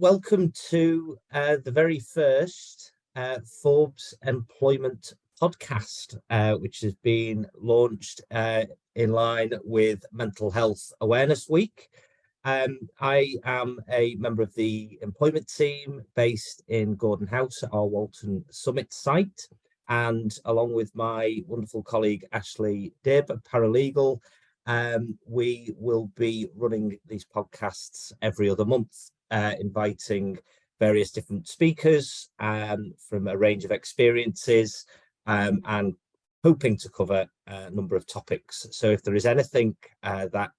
welcome to the very first Forbes Employment podcast, which has been launched in line with Mental Health Awareness Week. I am a member of the employment team based in Gordon House at our Walton Summit site, and along with my wonderful colleague Ashley Dibb, a paralegal, we will be running these podcasts every other month, inviting various different speakers from a range of experiences, and hoping to cover a number of topics. So if there is anything that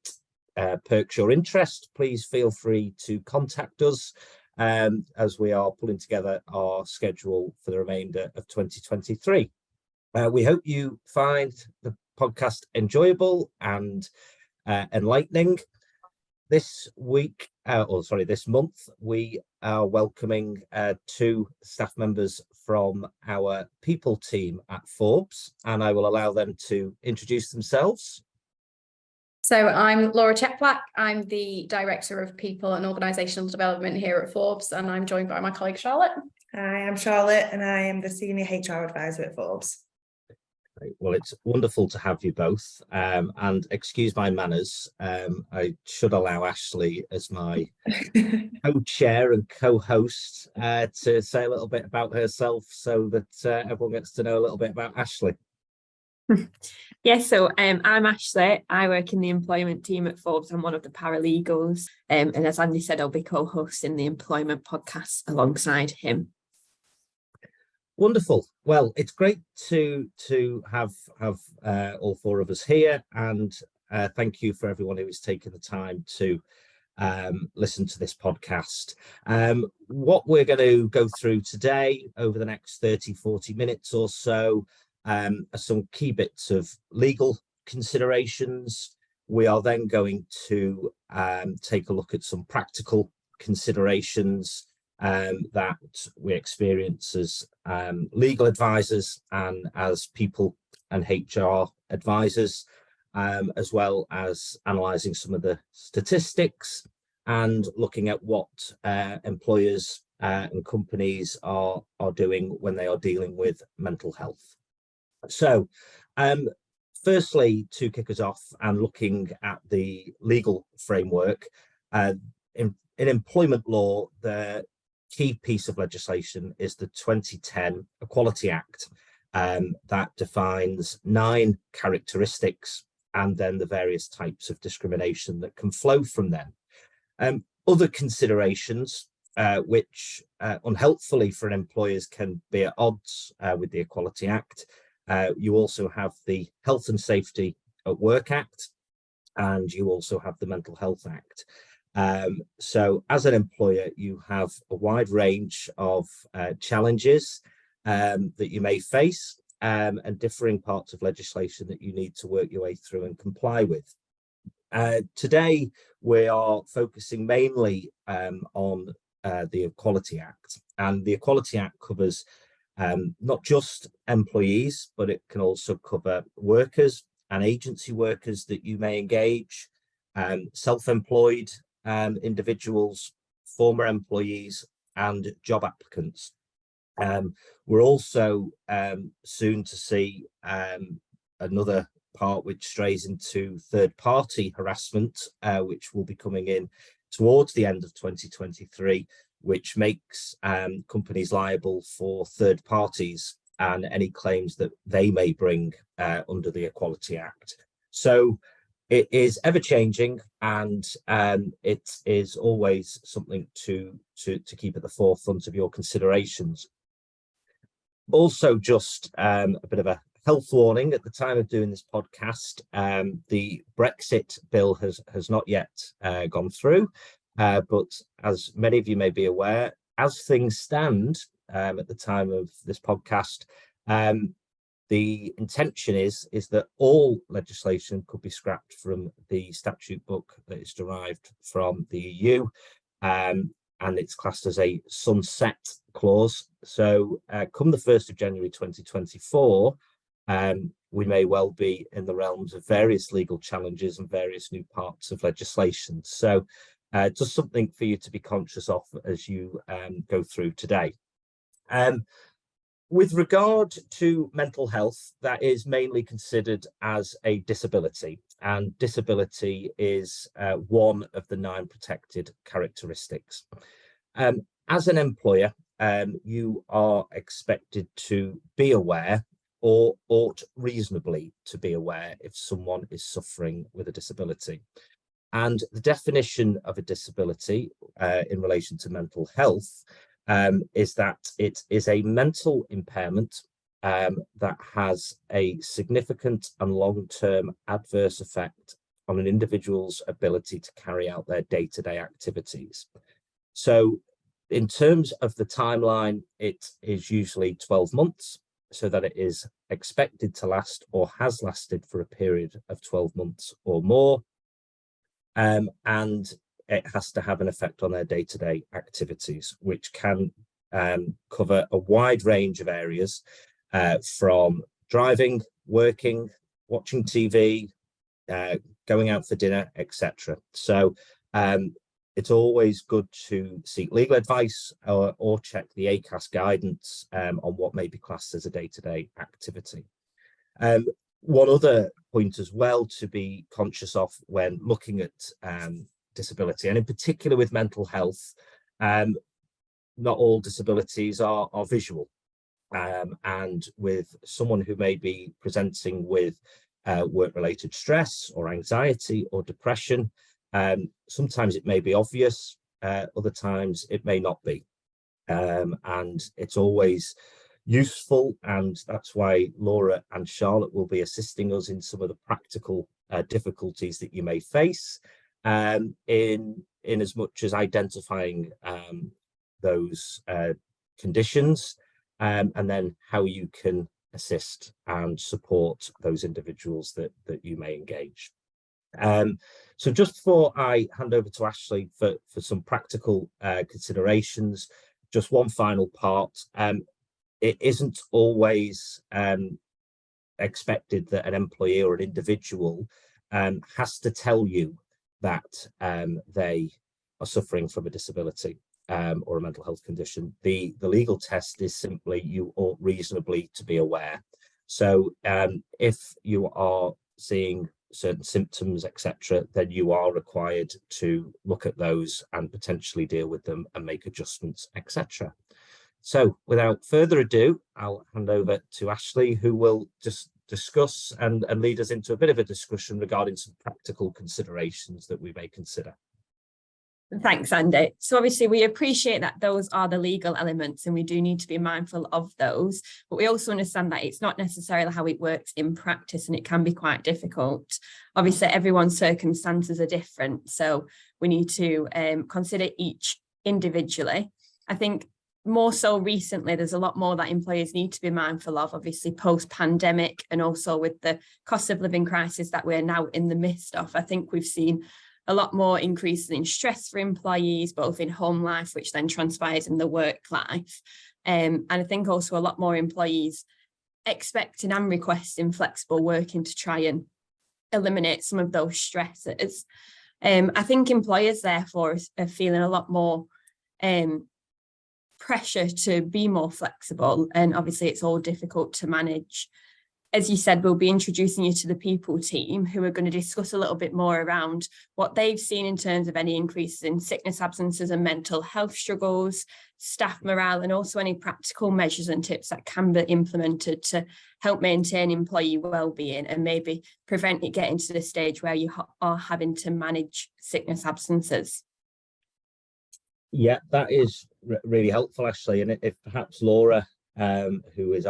perks your interest, please feel free to contact us as we are pulling together our schedule for the remainder of 2023. We hope you find the podcast enjoyable and enlightening. This month, we are welcoming two staff members from our people team at Forbes, and I will allow them to introduce themselves. So I'm Laura Cheplack. I'm the Director of People and Organisational Development here at Forbes, and I'm joined by my colleague Charlotte. Hi, I'm Charlotte, and I am the Senior HR Advisor at Forbes. Well, it's wonderful to have you both, and excuse my manners, I should allow Ashley as my co-chair and co-host to say a little bit about herself so that everyone gets to know a little bit about Ashley. Yes, so I'm Ashley. I work in the employment team at Forbes. I'm one of the paralegals, and as Andy said, I'll be co-hosting the employment podcast alongside him. Wonderful. Well, it's great to have all four of us here, and thank you for everyone who is taking the time to listen to this podcast. What we're going to go through today over the next 30-40 minutes or so are some key bits of legal considerations. We are then going to take a look at some practical considerations that we experience as legal advisors and as people and HR advisors, as well as analysing some of the statistics and looking at what employers and companies are doing when they are dealing with mental health. So, firstly, to kick us off and looking at the legal framework, in employment law, the key piece of legislation is the 2010 Equality Act that defines 9 characteristics and then the various types of discrimination that can flow from them. Other considerations which unhelpfully for employers can be at odds with the Equality Act. You also have the Health and Safety at Work Act, and you also have the Mental Health Act. So as an employer, you have a wide range of challenges that you may face, and differing parts of legislation that you need to work your way through and comply with. Today, we are focusing mainly on the Equality Act, and the Equality Act covers not just employees, but it can also cover workers and agency workers that you may engage, self-employed individuals, former employees, and job applicants. We're also soon to see another part which strays into third-party harassment, which will be coming in towards the end of 2023, which makes companies liable for third parties and any claims that they may bring under the Equality Act. So it is ever-changing, and it is always something to keep at the forefront of your considerations. Also, just a bit of a health warning at the time of doing this podcast. The Brexit bill has not yet gone through, but as many of you may be aware, as things stand at the time of this podcast, the intention is that all legislation could be scrapped from the statute book that is derived from the EU, and it's classed as a sunset clause. So come the 1st of January 2024, we may well be in the realms of various legal challenges and various new parts of legislation. So Just something for you to be conscious of as you go through today. With regard to mental health, that is mainly considered as a disability, and disability is one of the 9 protected characteristics. As an employer, you are expected to be aware, or ought reasonably to be aware, if someone is suffering with a disability. And the definition of a disability in relation to mental health is that it is a mental impairment that has a significant and long-term adverse effect on an individual's ability to carry out their day-to-day activities. So in terms of the timeline, it is usually 12 months, so that it is expected to last or has lasted for a period of 12 months or more. And it has to have an effect on their day-to-day activities, which can cover a wide range of areas, from driving, working, watching TV, going out for dinner, etc. So it's always good to seek legal advice or check the ACAS guidance on what may be classed as a day-to-day activity. One other point as well to be conscious of when looking at disability, and in particular with mental health, not all disabilities are visual, and with someone who may be presenting with work-related stress or anxiety or depression, sometimes it may be obvious, other times it may not be, and it's always useful, and that's why Laura and Charlotte will be assisting us in some of the practical difficulties that you may face, in as much as identifying those conditions, and then how you can assist and support those individuals that you may engage. So just before I hand over to Ashley for some practical considerations, just one final part. It isn't always expected that an employee or an individual has to tell you that they are suffering from a disability or a mental health condition. The legal test is simply you ought reasonably to be aware. So if you are seeing certain symptoms, etc., then you are required to look at those and potentially deal with them and make adjustments, etc. So without further ado, I'll hand over to Ashley, who will just discuss and lead us into a bit of a discussion regarding some practical considerations that we may consider. Thanks, Andy. So obviously we appreciate that those are the legal elements and we do need to be mindful of those, but we also understand that it's not necessarily how it works in practice and it can be quite difficult. Obviously everyone's circumstances are different, so we need to consider each individually. I think more so recently, there's a lot more that employers need to be mindful of, obviously post-pandemic, and also with the cost of living crisis that we're now in the midst of. I think we've seen a lot more increases in stress for employees, both in home life, which then transpires in the work life. And I think also a lot more employees expecting and requesting flexible working to try and eliminate some of those stresses. I think employers, therefore, are feeling a lot more pressure to be more flexible, and obviously it's all difficult to manage. As you said, we'll be introducing you to the people team, who are going to discuss a little bit more around what they've seen in terms of any increases in sickness absences and mental health struggles, staff morale, and also any practical measures and tips that can be implemented to help maintain employee well-being and maybe prevent it getting to the stage where you are having to manage sickness absences. Yeah, that is really helpful, Ashley. And if perhaps Laura, who is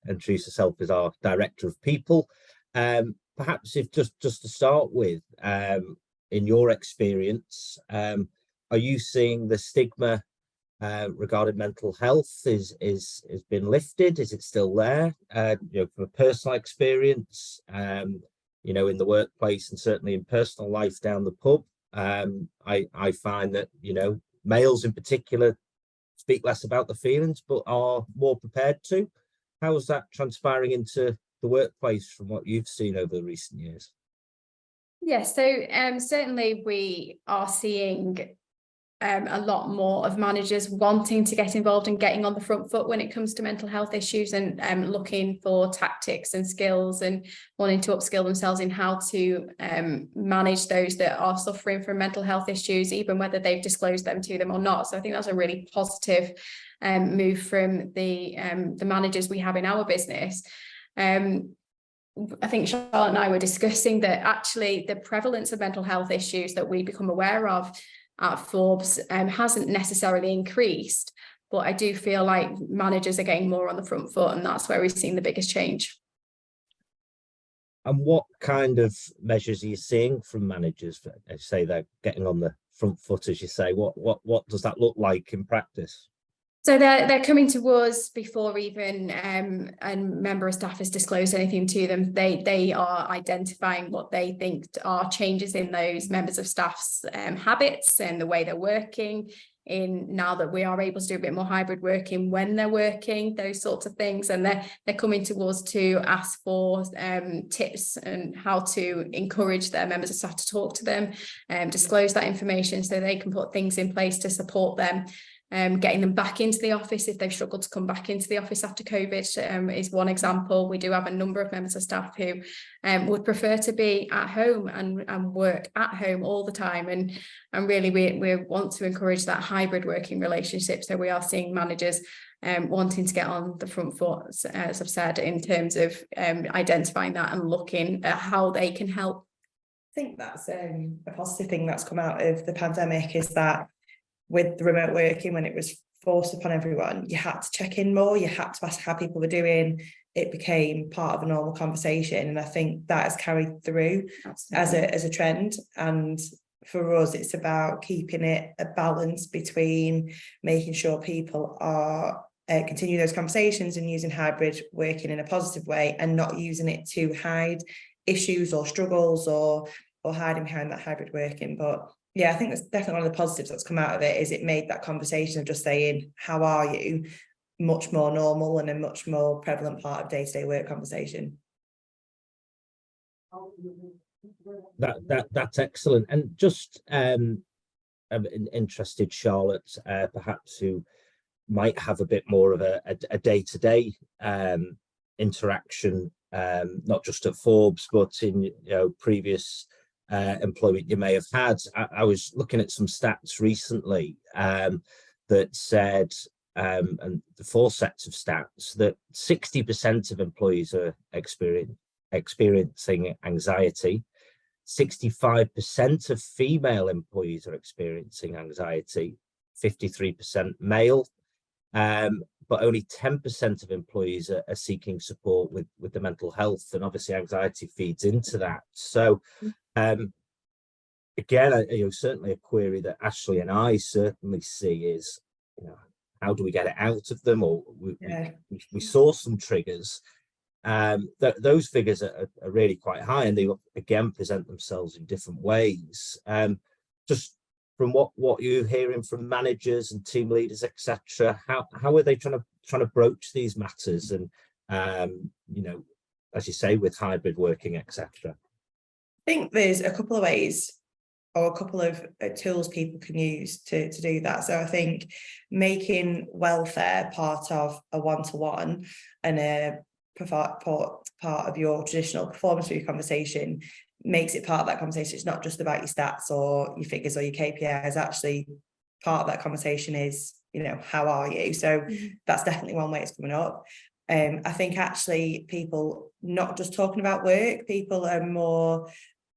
introduce herself as our Director of People, perhaps if just to start with, in your experience, are you seeing the stigma regarding mental health is been lifted? Is it still there? From a personal experience, in the workplace and certainly in personal life down the pub, I find that males in particular speak less about the feelings, but are more prepared to. How is that transpiring into the workplace from what you've seen over the recent years? Yeah, so certainly we are seeing a lot more of managers wanting to get involved and getting on the front foot when it comes to mental health issues, and looking for tactics and skills and wanting to upskill themselves in how to manage those that are suffering from mental health issues, even whether they've disclosed them to them or not. So I think that's a really positive move from the managers we have in our business. I think Charlotte and I were discussing that actually the prevalence of mental health issues that we become aware of at Forbes hasn't necessarily increased, but I do feel like managers are getting more on the front foot, and that's where we've seen the biggest change. And what kind of measures are you seeing from managers? As you say, they're getting on the front foot, as you say. What does that look like in practice? So they're coming to us before even a member of staff has disclosed anything to them. They are identifying what they think are changes in those members of staff's habits and the way they're working. In now that we are able to do a bit more hybrid working when they're working, those sorts of things, and they're coming to us to ask for tips and how to encourage their members of staff to talk to them and disclose that information so they can put things in place to support them. Getting them back into the office if they've struggled to come back into the office after COVID is one example. We do have a number of members of staff who would prefer to be at home and work at home all the time. And really we want to encourage that hybrid working relationship. So we are seeing managers wanting to get on the front foot, as I've said, in terms of identifying that and looking at how they can help. I think that's a positive thing that's come out of the pandemic, is that with the remote working, when it was forced upon everyone, you had to check in more, you had to ask how people were doing. It became part of a normal conversation, and I think that has carried through as a trend. And for us, it's about keeping it a balance between making sure people are continue those conversations and using hybrid working in a positive way, and not using it to hide issues or struggles or hiding behind that hybrid working. But yeah, I think that's definitely one of the positives that's come out of it, is it made that conversation of just saying, how are you, much more normal and a much more prevalent part of day-to-day work conversation. That's excellent. And just I'm interested, Charlotte, perhaps who might have a bit more of a day-to-day interaction, not just at Forbes, but in previous employment you may have had. I was looking at some stats recently that said, and the 4 sets of stats, that 60% of employees are experiencing anxiety. 65% of female employees are experiencing anxiety, 53% male, but only 10% of employees are seeking support with the mental health, and obviously anxiety feeds into that. So again, certainly a query that Ashley and I certainly see is, how do we get it out of them? Or we saw some triggers. Those figures are really quite high, and they again present themselves in different ways. Just from what you're hearing from managers and team leaders, etc., how are they trying to broach these matters? And as you say, with hybrid working, etc. I think there's a couple of ways or a couple of tools people can use to do that. So I think making welfare part of a one-to-one and a part of your traditional performance review conversation makes it part of that conversation. It's not just about your stats or your figures or your KPIs. Actually, part of that conversation is, how are you? So that's definitely one way it's coming up. I think actually people not just talking about work, people are more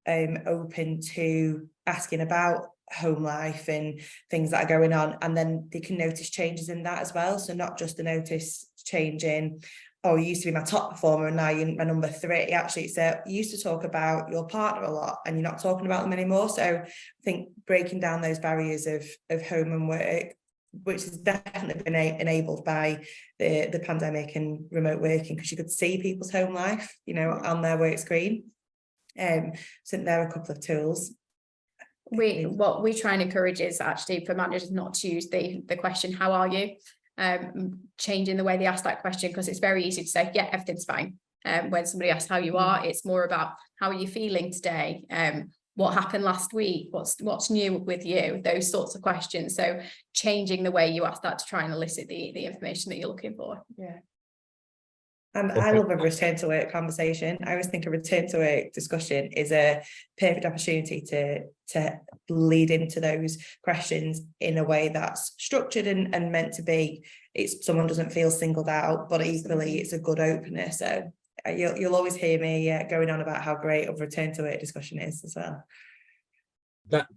open to asking about home life and things that are going on, and then they can notice changes in that as well. So not just the notice change in, oh, you used to be my top performer and now you're my number 3. Actually, it's you used to talk about your partner a lot and you're not talking about them anymore. So I think breaking down those barriers of home and work, which has definitely been enabled by the pandemic and remote working, because you could see people's home life, on their work screen. So there are a couple of tools. What we try and encourage is actually for managers not to use the question, how are you? Changing the way they ask that question, because it's very easy to say, yeah, everything's fine. When somebody asks how you are, it's more about how are you feeling today? What happened last week? What's new with you? Those sorts of questions. So changing the way you ask that to try and elicit the information that you're looking for. Yeah. And I love a return to work conversation. I always think a return to work discussion is a perfect opportunity to lead into those questions in a way that's structured and meant to be. Someone doesn't feel singled out, but equally it's a good opener. So you'll always hear me going on about how great a return to work discussion is as well.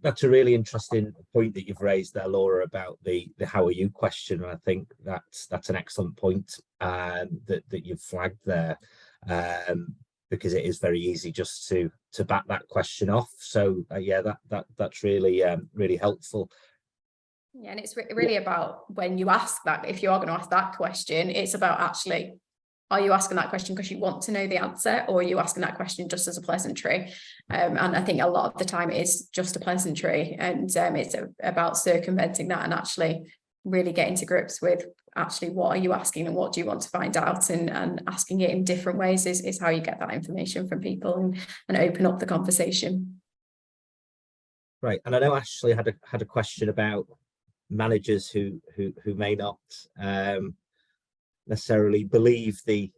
That's a really interesting point that you've raised there, Laura, about the how are you question. And I think that's an excellent point that you've flagged there, because it is very easy just to back that question off. So yeah, that's really really helpful. Yeah, and it's really about when you ask that, if you are going to ask that question, it's about actually, are you asking that question because you want to know the answer, or are you asking that question just as a pleasantry? And I think a lot of the time it is just a pleasantry, and it's about circumventing that and actually really getting to grips with actually what are you asking and what do you want to find out, and asking it in different ways is how you get that information from people and open up the conversation. Right, and I know Ashley had a question about managers who may not necessarily believe the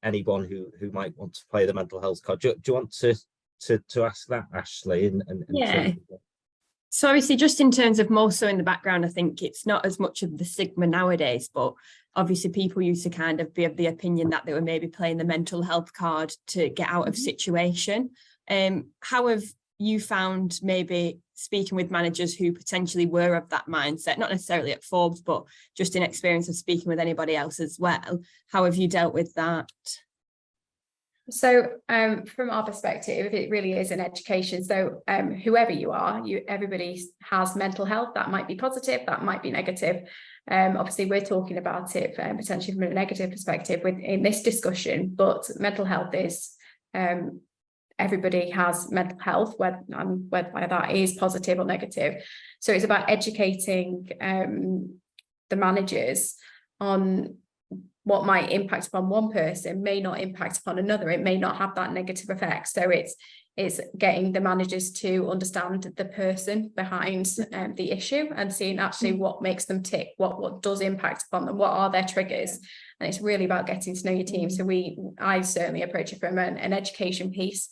anyone who might want to play the mental health card. Do you want to ask that, Ashley? And yeah. So obviously, just in terms of more so in the background, I think it's not as much of the stigma nowadays, but obviously people used to kind of be of the opinion that they were maybe playing the mental health card to get out of situation. How have you found, maybe speaking with managers who potentially were of that mindset, not necessarily at Forbes, but just in experience of speaking with anybody else as well? How have you dealt with that? So from our perspective, it really is an education. So whoever you are, everybody has mental health. That might be positive, that might be negative. Obviously, we're talking about it potentially from a negative perspective in this discussion, but mental health is everybody has mental health, whether that is positive or negative. So it's about educating the managers on what might impact upon one person may not impact upon another. It may not have that negative effect. So it's getting the managers to understand the person behind the issue and seeing actually what makes them tick, what does impact upon them, what are their triggers. And it's really about getting to know your team. So I certainly approach it from an education piece.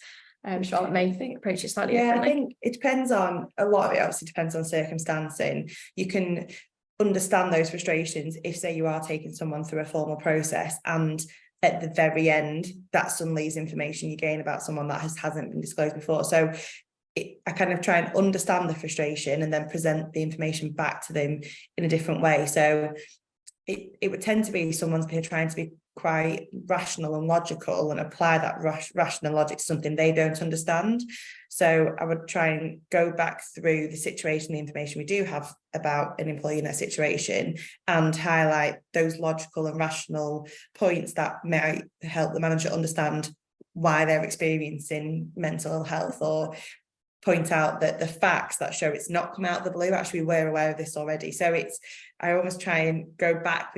Charlotte may approach it slightly differently. I think it depends on, a lot of it obviously depends on circumstance, and you can understand those frustrations if, say, you are taking someone through a formal process and at the very end that suddenly is information you gain about someone that hasn't been disclosed before. So I kind of try and understand the frustration and then present the information back to them in a different way. So it would tend to be someone's trying to be quite rational and logical and apply that rational logic to something they don't understand. So I would try and go back through the situation, the information we do have about an employee in that situation, and highlight those logical and rational points that might help the manager understand why they're experiencing mental health, or point out that the facts that show it's not come out of the blue, actually we're aware of this already. So I always try and go back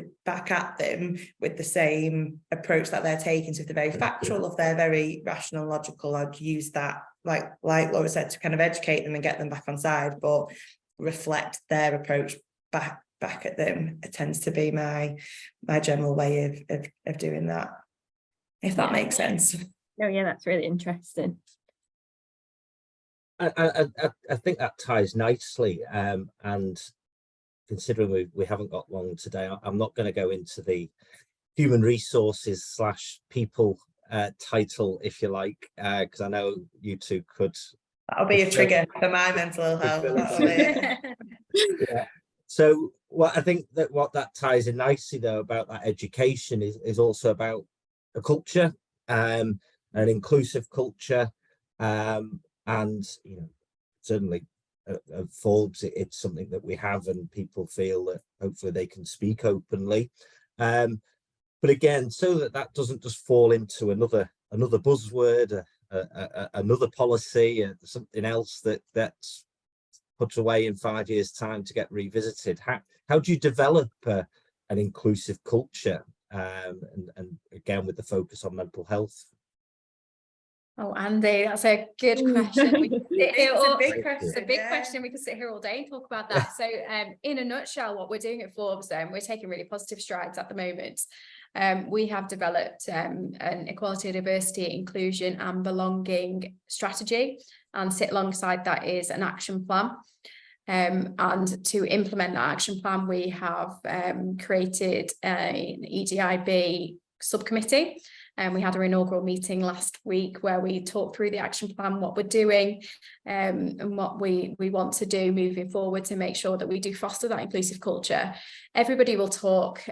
at them with the same approach that they're taking. So if they're very factual, if they're very rational, logical, I'd use that, like Laura said, to kind of educate them and get them back on side, but reflect their approach back at them. It tends to be my general way of doing that, if that makes sense. Oh yeah, that's really interesting. I think that ties nicely, and considering we haven't got long today, I'm not going to go into the human resources / people title, if you like, because I know you two could. That'll be a trigger for my mental health. Yeah. So I think that what that ties in nicely though about that education is also about a culture, an inclusive culture. And certainly at Forbes, it's something that we have, and people feel that hopefully they can speak openly. But again, so that doesn't just fall into another buzzword, another policy, something else that's put away in 5 years' time to get revisited. How do you develop an inclusive culture, and again with the focus on mental health? Oh, Andy, that's a good question. We could sit here It's a all- big It's a big yeah. question. We could sit here all day and talk about that. So, in a nutshell, what we're doing at Forbes, we're taking really positive strides at the moment. We have developed an equality, diversity, inclusion, and belonging strategy, and sit alongside that is an action plan. And to implement that action plan, we have created an EDIB subcommittee. And we had our inaugural meeting last week where we talked through the action plan, what we're doing, and what we want to do moving forward to make sure that we do foster that inclusive culture. Everybody will talk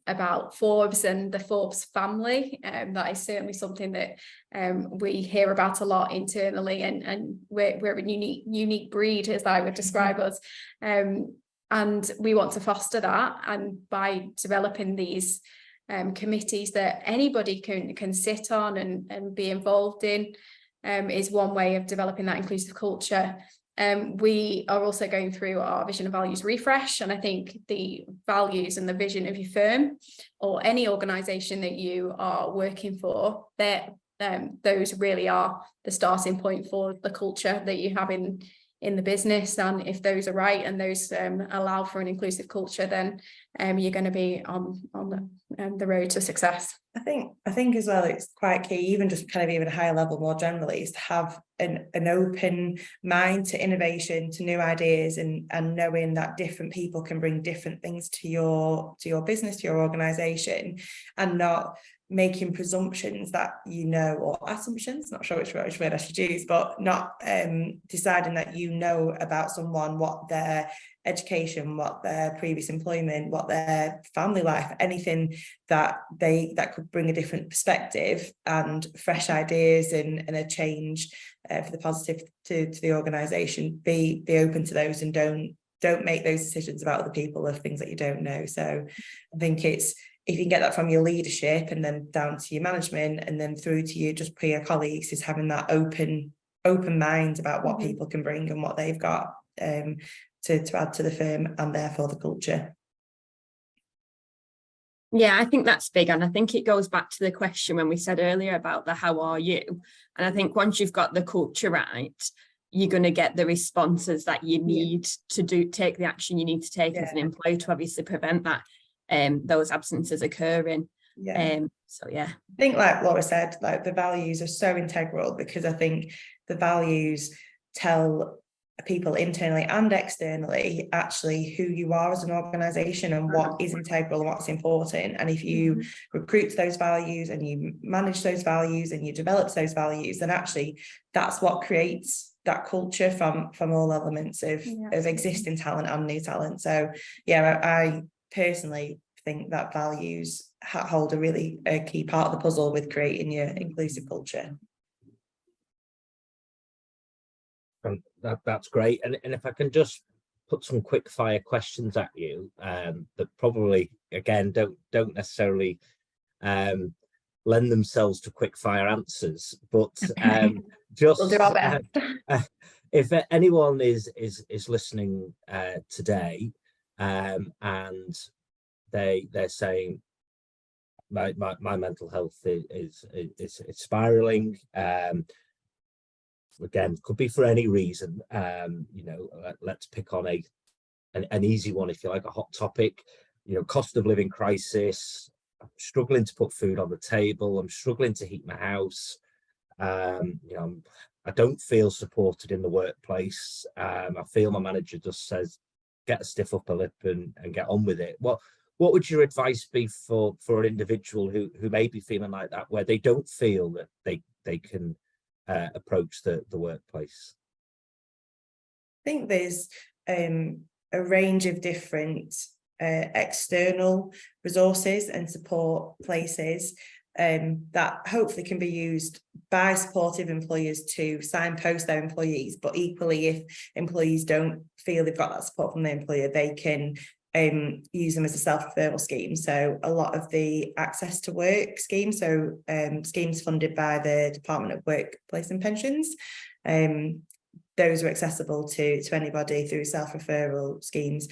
about Forbes and the Forbes family. That is certainly something that we hear about a lot internally, and we're a unique breed, as I would describe us. And we want to foster that, and by developing these committees that anybody can sit on and be involved in is one way of developing that inclusive culture. We are also going through our vision and values refresh, and I think the values and the vision of your firm or any organisation that you are working for, that those really are the starting point for the culture that you have in the business. And if those are right and those allow for an inclusive culture, then you're going to be on the road to success. I think as well, it's quite key, even just kind of even a higher level more generally, is to have an open mind to innovation, to new ideas, and knowing that different people can bring different things to your business, to your organisation, and not making presumptions that or assumptions, not sure which word I should use, but not deciding that about someone, what their education, what their previous employment, what their family life, anything that could bring a different perspective and fresh ideas and a change for the positive to the organisation. Be open to those, and don't make those decisions about other people of things that you don't know. So I think it's, if you can get that from your leadership and then down to your management and then through to your just peer colleagues, is having that open mind about what people can bring and what they've got to add to the firm and therefore the culture. Yeah, I think that's big. And I think it goes back to the question when we said earlier about the how are you? And I think once you've got the culture right, you're going to get the responses that you need to take the action you need to take as an employee to obviously prevent that those absences occurring. So yeah, I think, like Laura said, like the values are so integral, because I think the values tell people internally and externally actually who you are as an organisation and what is integral and what's important. And if you recruit those values and you manage those values and you develop those values, then actually that's what creates that culture from all elements of existing talent and new talent. So I personally think that values hold a key part of the puzzle with creating your inclusive culture. And that's great. And if I can just put some quick fire questions at you that probably again don't necessarily lend themselves to quick fire answers, but just we'll do our best. If anyone is listening today and they're saying my mental health is spiraling, again, could be for any reason, let's pick on an easy one, if you like, a hot topic, cost of living crisis. I'm struggling to put food on the table, I'm struggling to heat my house, I don't feel supported in the workplace, I feel my manager just says get a stiff upper lip and get on with it. What would your advice be for an individual who may be feeling like that, where they don't feel that they can approach the workplace? I think there's a range of different external resources and support places that hopefully can be used by supportive employers to signpost their employees. But equally, if employees don't feel they've got that support from their employer, they can use them as a self-referral scheme. So a lot of the access to work schemes, so schemes funded by the Department of Workplace and Pensions, those are accessible to anybody through self-referral schemes.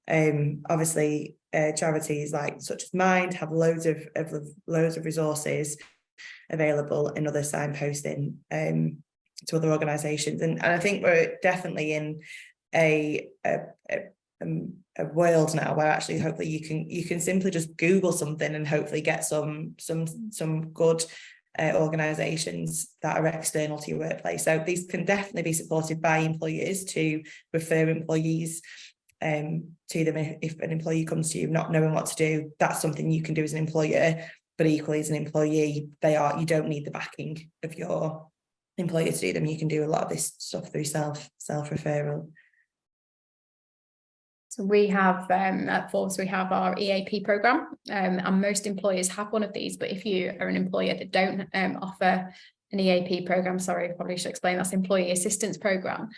Obviously charities like such as Mind have loads of resources available and other signposting to other organisations. And I think we're definitely in a world now where actually hopefully you can simply just Google something and hopefully get some good organisations that are external to your workplace. So these can definitely be supported by employers to refer employees to them. If an employee comes to you not knowing what to do, that's something you can do as an employer. But equally, as an employee, you don't need the backing of your employer to do them. You can do a lot of this stuff through self-referral. So we have at Forbes, we have our EAP program, and most employers have one of these. But if you are an employer that don't offer an EAP program, sorry, I probably should explain, that's Employee Assistance Program,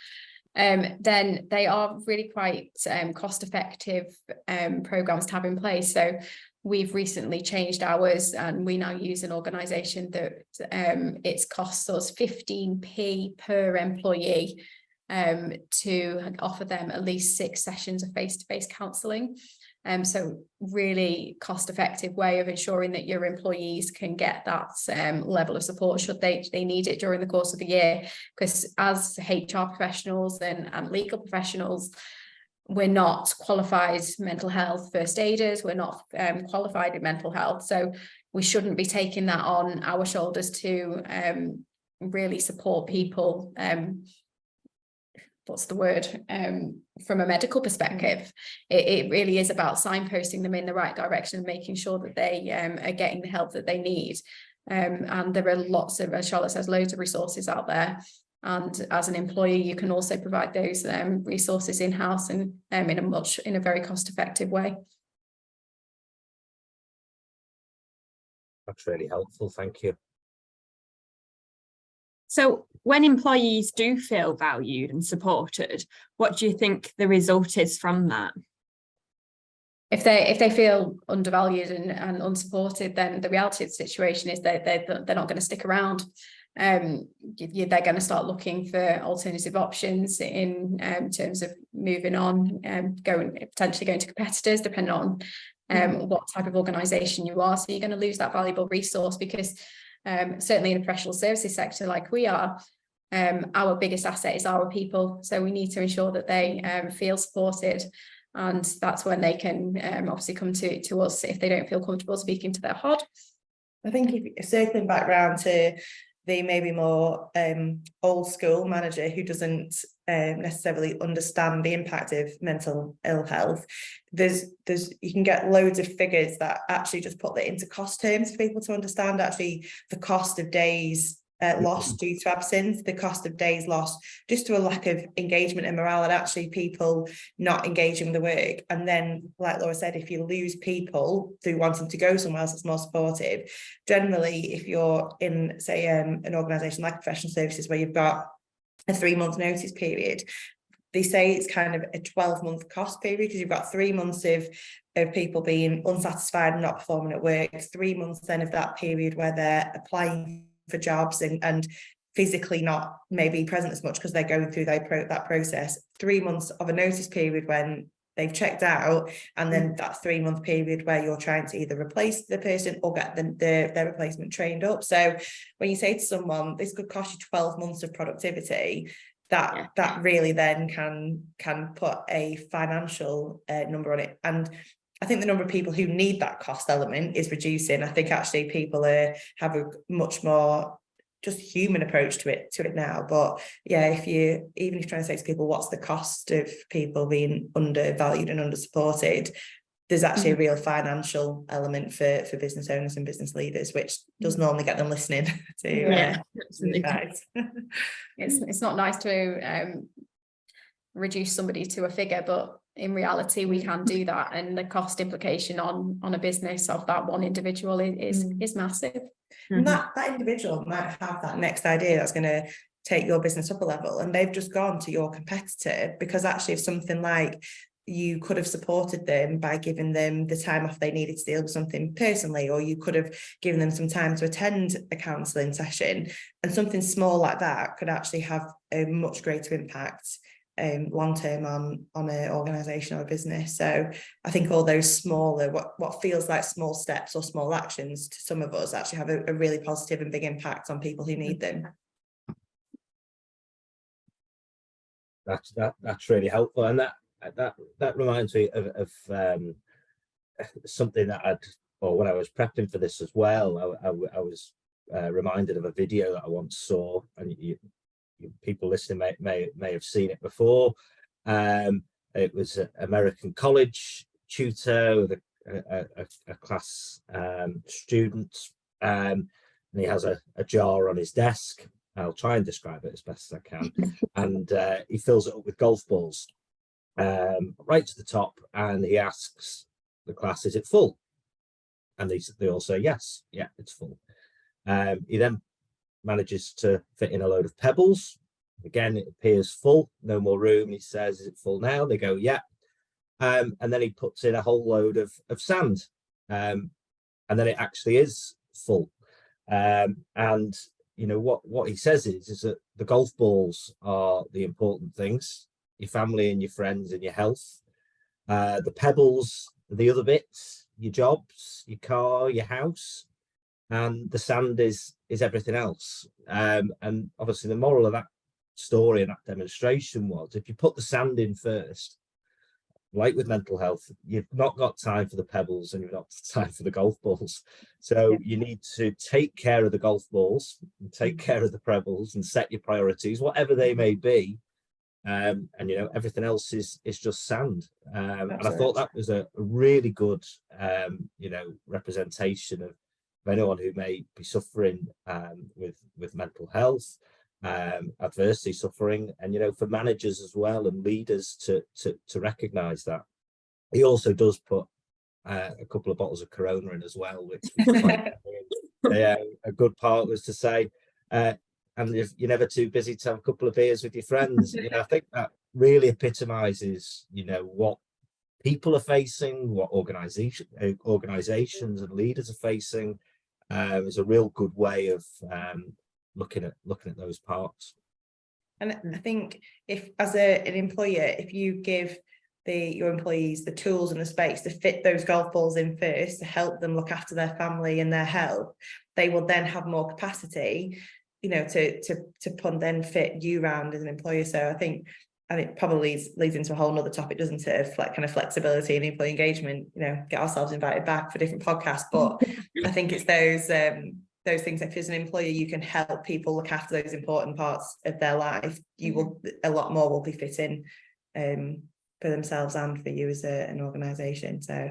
then they are really quite cost-effective programs to have in place. So we've recently changed ours, and we now use an organisation that it costs us 15p per employee to offer them at least 6 sessions of face-to-face counselling. So really cost-effective way of ensuring that your employees can get that level of support should they need it during the course of the year. Because as HR professionals and legal professionals, we're not qualified mental health first aiders, we're not qualified in mental health. So we shouldn't be taking that on our shoulders to really support people what's the word, from a medical perspective. It really is about signposting them in the right direction and making sure that they are getting the help that they need. And there are lots of, as Charlotte says, loads of resources out there. And as an employer, you can also provide those resources in-house and in a very cost-effective way. That's really helpful, thank you. So when employees do feel valued and supported, what do you think the result is from that? If they feel undervalued and unsupported, then the reality of the situation is that they're not going to stick around. They're going to start looking for alternative options in terms of moving on, potentially going to competitors, depending on what type of organisation you are. So you're going to lose that valuable resource because certainly in the professional services sector like we are, our biggest asset is our people. So we need to ensure that they feel supported, and that's when they can obviously come to us if they don't feel comfortable speaking to their HOD. I think if circling back round to the maybe more old school manager who doesn't necessarily understand the impact of mental ill health, there's you can get loads of figures that actually just put that into cost terms for people to understand actually the cost of days lost due to absence, the cost of days lost just to a lack of engagement and morale, and actually people not engaging with the work. And then, like Laura said, if you lose people through wanting to go somewhere else that's more supportive, generally if you're in, say, an organisation like professional services where you've got a 3-month notice period, they say it's kind of a 12-month cost period because you've got 3 months of people being unsatisfied and not performing at work, 3 months then of that period where they're applying for jobs and physically not maybe present as much because they're going through that process, 3 months of a notice period when they've checked out, and then that 3-month period where you're trying to either replace the person or get their replacement trained up. So when you say to someone this could cost you 12 months of productivity, that really then can put a financial number on it. And I think the number of people who need that cost element is reducing. I think actually people have a much more just human approach to it now. But yeah, if you're trying to say to people what's the cost of people being undervalued and undersupported, there's actually a real financial element for business owners and business leaders, which does normally get them listening to guys. It's not nice to reduce somebody to a figure, but in reality we can do that, and the cost implication on a business of that one individual is massive. And that individual might have that next idea that's going to take your business up a level, and they've just gone to your competitor because actually if something like you could have supported them by giving them the time off they needed to deal with something personally, or you could have given them some time to attend a counselling session, and something small like that could actually have a much greater impact long term on an organisation or a business. So I think all those smaller, what feels like small steps or small actions to some of us actually have a really positive and big impact on people who need them. That's really helpful, and that reminds me of something that when I was prepping for this as well, I was reminded of a video that I once saw, and people listening may have seen it before. It was an American college tutor with a class student, and he has a jar on his desk. I'll try and describe it as best as I can. And he fills it up with golf balls right to the top, and he asks the class, is it full? And they all say yes, yeah, it's full. He then manages to fit in a load of pebbles. Again, it appears full, no more room. He says, is it full now? They go, yeah. And then he puts in a whole load of sand, and then it actually is full. And you know what he says is that the golf balls are the important things, your family and your friends and your health. The pebbles are the other bits, your jobs, your car, your house, and the sand is everything else. And obviously the moral of that story and that demonstration was, if you put the sand in first, like with mental health, you've not got time for the pebbles and you've not got time for the golf balls. So you need to take care of the golf balls and take care of the pebbles and set your priorities, whatever they may be. And you know, everything else is just sand. And I thought that was a really good you know, representation of anyone who may be suffering with mental health, adversity, suffering, and you know, for managers as well and leaders to recognize that. He also does put a couple of bottles of Corona in as well, which was quite a good part was to say, and if you're never too busy to have a couple of beers with your friends. You know, I think that really epitomizes, you know, what people are facing, what organizations and leaders are facing. Is a real good way of looking at those parts. And I think if, as an employer, if you give your employees the tools and the space to fit those golf balls in first, to help them look after their family and their health, they will then have more capacity, you know, to then fit you round as an employer. So I think, and it probably leads into a whole nother topic, doesn't it, of kind of flexibility and employee engagement, you know, get ourselves invited back for different podcasts. But I think it's those things that as an employer, you can help people look after those important parts of their life. You will, a lot more will be fitting for themselves and for you as an organisation. So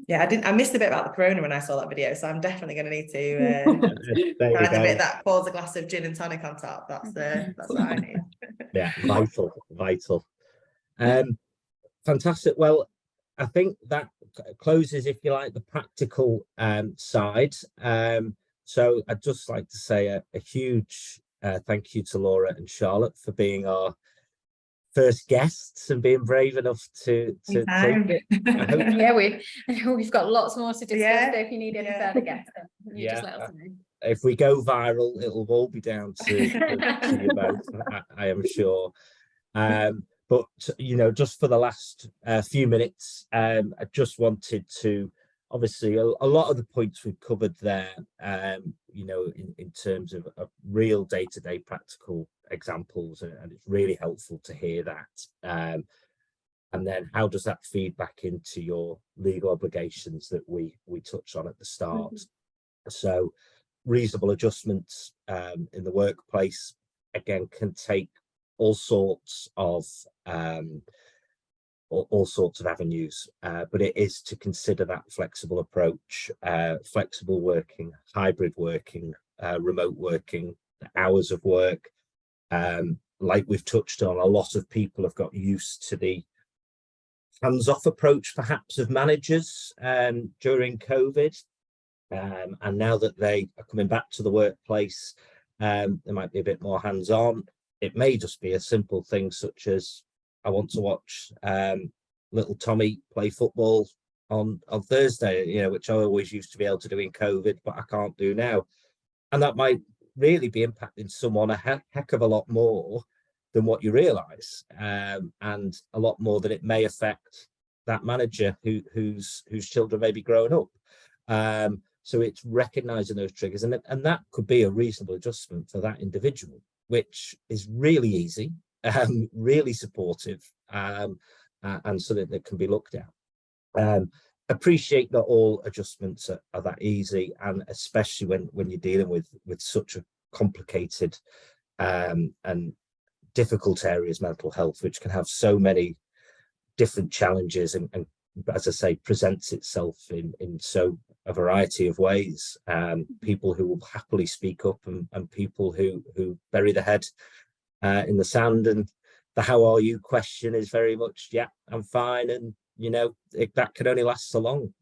yeah, I missed a bit about the Corona when I saw that video, so I'm definitely going to need to find the bit that pours a glass of gin and tonic on top. That's what I need. Yeah, vital. Fantastic. Well, I think that closes, if you like, the practical side. So I'd just like to say a huge thank you to Laura and Charlotte for being our first guests and being brave enough to take it. Yeah, we've got lots more to discuss. So if you need any further guests, then you just let us know. If we go viral, it'll all be down to you both, I am sure. But you know, just for the last few minutes, I just wanted to, obviously, a lot of the points we've covered there, you know, in terms of real day-to-day practical examples, and it's really helpful to hear that. And then how does that feed back into your legal obligations that we touched on at the start? So reasonable adjustments in the workplace, again, can take all sorts of avenues, but it is to consider that flexible approach, flexible working, hybrid working, remote working, hours of work. Like we've touched on, a lot of people have got used to the hands-off approach, perhaps, of managers during COVID. And now that they are coming back to the workplace, they might be a bit more hands-on. It may just be a simple thing such as, I want to watch little Tommy play football on Thursday, you know, which I always used to be able to do in COVID, but I can't do now. And that might really be impacting someone a heck of a lot more than what you realize, and a lot more that it may affect that manager whose children may be growing up. So it's recognizing those triggers, and that could be a reasonable adjustment for that individual, which is really easy, really supportive, and something that can be looked at. Appreciate not all adjustments are that easy, and especially when you're dealing with such a complicated and difficult areas, mental health, which can have so many different challenges, and as I say, presents itself in so a variety of ways. People who will happily speak up, and people who bury their head in the sand, and the "how are you" question is very much, yeah, I'm fine, and that can only last so long.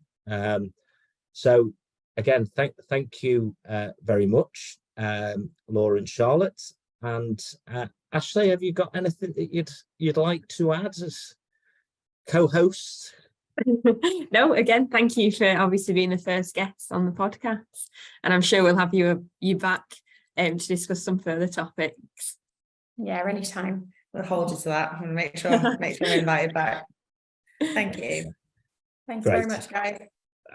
So again, thank you very much, Laura and Charlotte. And Ashley, have you got anything that you'd like to add as co-host? No, again, thank you for obviously being the first guest on the podcast, and I'm sure we'll have you back to discuss some further topics. Yeah, anytime. We'll hold you to that and make sure we're invited back. Thank you. Thanks Great. very much, guys.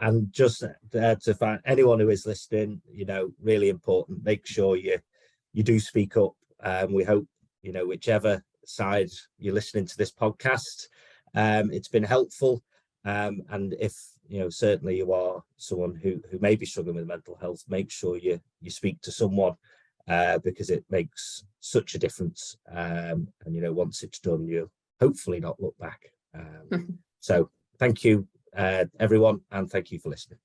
And just to find anyone who is listening, really important, make sure you do speak up. We hope, whichever side you're listening to this podcast, it's been helpful. And if, certainly you are someone who may be struggling with mental health, make sure you speak to someone, because it makes such a difference. And, once it's done, you'll hopefully not look back. So thank you, everyone, and thank you for listening.